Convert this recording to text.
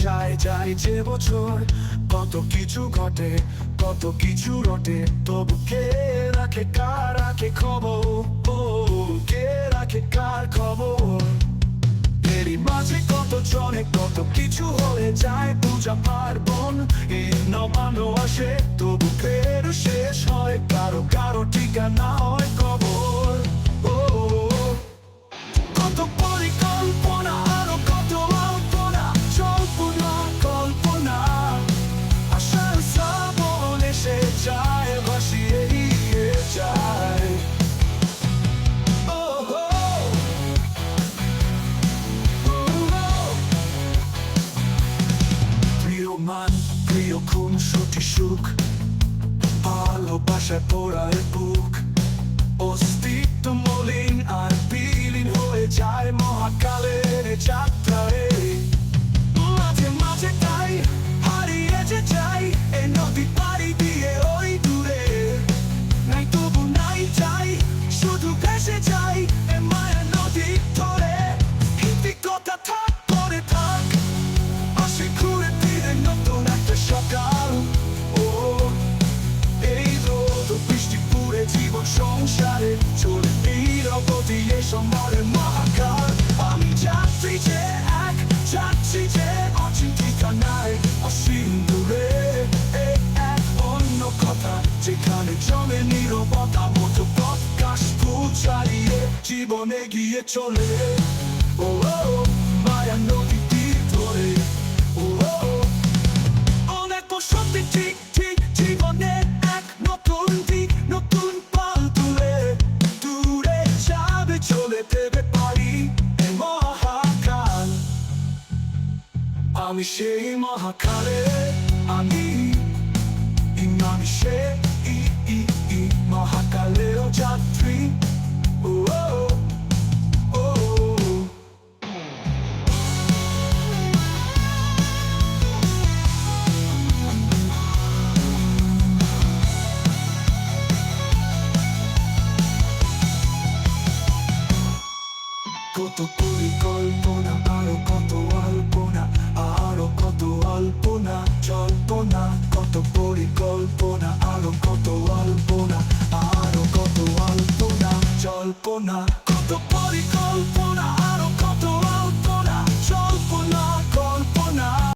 যায় যে বছর, কত কিছু ঘটে, কত কিছু রটে, তবু কে রাখে কার রাখে খবর? ও কে রাখে কার খবর? এরই মাঝে কত জনে কত কিছু হয়ে যায়, পূজা পার্বণ এই নবান্ন আসে, তবু ফের শেষ হয় কারো কারো ঠিকানা হয় কবর। ও কত পরিকল্পনা আরো কত অল্পনা, জল্পনা কল্পনা, আশার শ্রাবণ এসে যায়, ভাসিয়ে নিয়ে যায়। প্রিয় মান, প্রিয় খুন, সতী সুখ, ভালোবাসায় পোড়ায় বুক, অস্তিত্ব মলিন আর বিলীন হয়ে যায় মহাকালের যাত্রায়। মাঝে মাঝে তাই হারিয়ে যে যাই এ নদী পাড়ি দিয়ে ওই দূরে, নাই তবু নাই যাই, শুধু ভেসে যাই এ মায়ের নদী ধরে। কৃতিকতা থাক পরে থাক, আসে ঘুরে ফিরে নতুন একটা সকাল। ও এই রোদ বৃষ্টি পুড়ে জীবন সংসারে চলে নীরবতা এ সমরে মহাকাল। আমি যাচ্ছি যে এক, যাচ্ছি যে অচিন ঠিকানায়, অসীম দূরে এক অন্য কথা, যেখানে জমে নীরবতা মতো প্রকাশ ফুল ছাড়িয়ে জীবন এগিয়ে চলে। ও মায়া নদী তীর ধরে, ও অনেক বসতি ঠিক ঠিক জীবনে এক নতুন দিক, নতুন পাল তুলে দূরে যাবে চলে দেবে পারি এ মহাকাল। আমি সেই মহাকালে, আমি আমি সেই মহাকালেও যাত্রী।